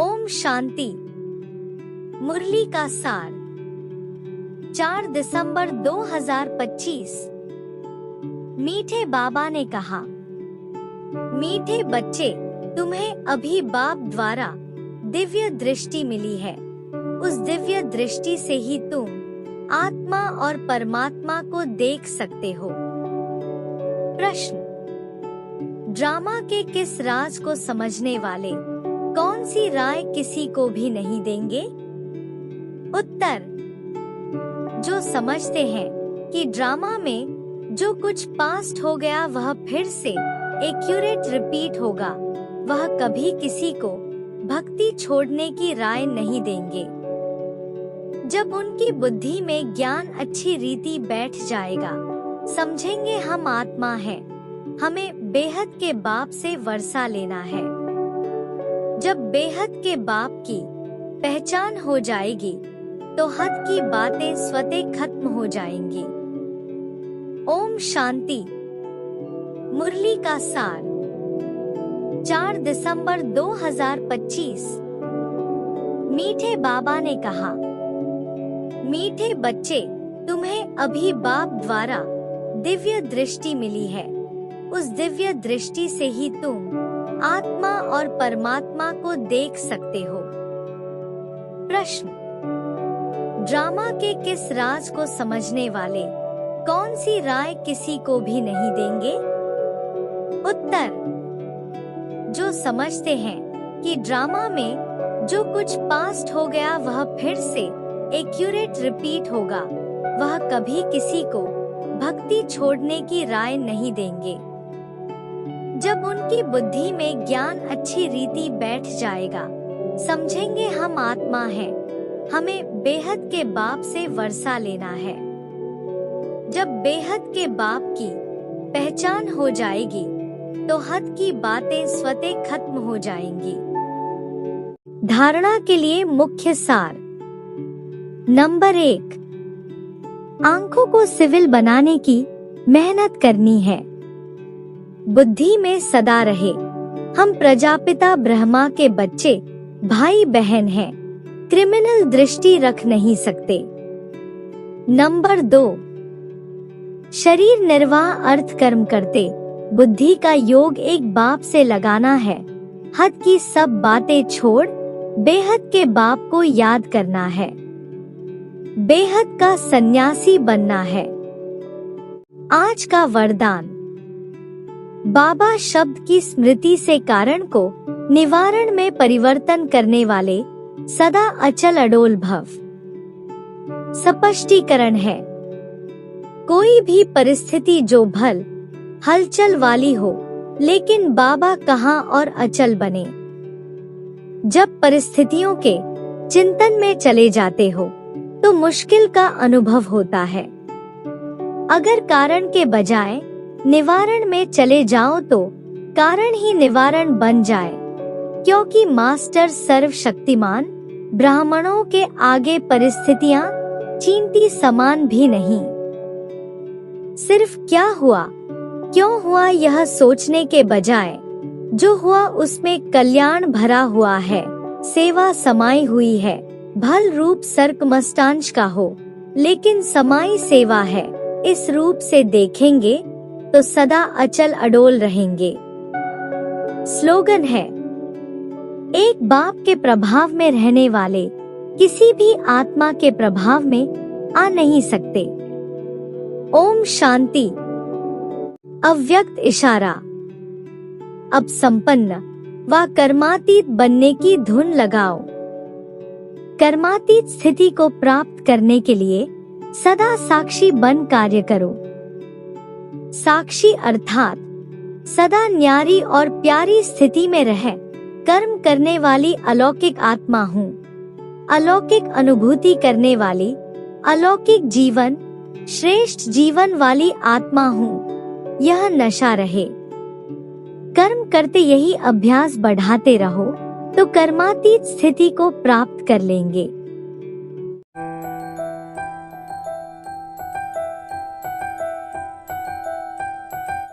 ओम शांति। मुरली का सार 4 दिसंबर 2025। मीठे बाबा ने कहा, मीठे बच्चे, तुम्हें अभी बाप द्वारा दिव्य दृष्टि मिली है। उस दिव्य दृष्टि से ही तुम आत्मा और परमात्मा को देख सकते हो। प्रश्न: ड्रामा के किस राज को समझने वाले कौन सी राय किसी को भी नहीं देंगे? उत्तर: जो समझते हैं कि ड्रामा में जो कुछ पास्ट हो गया वह फिर से एक्यूरेट रिपीट होगा, वह कभी किसी को भक्ति छोड़ने की राय नहीं देंगे। जब उनकी बुद्धि में ज्ञान अच्छी रीति बैठ जाएगा, समझेंगे हम आत्मा हैं, हमें बेहद के बाप से वर्षा लेना है। जब बेहद के बाप की पहचान हो जाएगी तो हद की बातें स्वतः खत्म हो जाएंगी। ओम शांति। मुरली का सार 4 दिसंबर 2025। मीठे बाबा ने कहा, मीठे बच्चे, तुम्हें अभी बाप द्वारा दिव्य दृष्टि मिली है। उस दिव्य दृष्टि से ही तुम आत्मा और परमात्मा को देख सकते हो। प्रश्न: ड्रामा के किस राज को समझने वाले कौन सी राय किसी को भी नहीं देंगे? उत्तर: जो समझते हैं कि ड्रामा में जो कुछ पास्ट हो गया वह फिर से एक्यूरेट रिपीट होगा, वह कभी किसी को भक्ति छोड़ने की राय नहीं देंगे। जब उनकी बुद्धि में ज्ञान अच्छी रीति बैठ जाएगा, समझेंगे हम आत्मा हैं, हमें बेहद के बाप से वर्षा लेना है। जब बेहद के बाप की पहचान हो जाएगी तो हद की बातें स्वतः खत्म हो जाएंगी। धारणा के लिए मुख्य सार। नंबर 1, आंखों को सिविल बनाने की मेहनत करनी है। बुद्धि में सदा रहे, हम प्रजापिता ब्रह्मा के बच्चे भाई बहन हैं, क्रिमिनल दृष्टि रख नहीं सकते। नंबर 2, शरीर निर्वाह अर्थ कर्म करते, बुद्धि का योग एक बाप से लगाना है। हद की सब बातें छोड़ बेहद के बाप को याद करना है। बेहद का सन्यासी बनना है। आज का वरदान: बाबा शब्द की स्मृति से कारण को निवारण में परिवर्तन करने वाले सदा अचल अडोल भव। स्पष्टीकरण है, कोई भी परिस्थिति जो भल हलचल वाली हो, लेकिन बाबा कहाँ और अचल बने। जब परिस्थितियों के चिंतन में चले जाते हो तो मुश्किल का अनुभव होता है। अगर कारण के बजाय निवारण में चले जाओ तो कारण ही निवारण बन जाए, क्योंकि मास्टर सर्वशक्तिमान ब्राह्मणों के आगे परिस्थितियां चींटी समान भी नहीं। सिर्फ क्या हुआ, क्यों हुआ यह सोचने के बजाय जो हुआ उसमें कल्याण भरा हुआ है, सेवा समाई हुई है। भल रूप सर्कमस्टांश का हो, लेकिन समाई सेवा है, इस रूप से देखेंगे तो सदा अचल अडोल रहेंगे। स्लोगन है, एक बाप के प्रभाव में रहने वाले किसी भी आत्मा के प्रभाव में आ नहीं सकते। ओम शांति। अव्यक्त इशारा। अब संपन्न व कर्मातीत बनने की धुन लगाओ। कर्मातीत स्थिति को प्राप्त करने के लिए सदा साक्षी बन कार्य करो। साक्षी अर्थात सदा न्यारी और प्यारी स्थिति में रह कर्म करने वाली अलौकिक आत्मा हूँ। अलौकिक अनुभूति करने वाली, अलौकिक जीवन, श्रेष्ठ जीवन वाली आत्मा हूँ। यह नशा रहे। कर्म करते यही अभ्यास बढ़ाते रहो तो कर्मातीत स्थिति को प्राप्त कर लेंगे।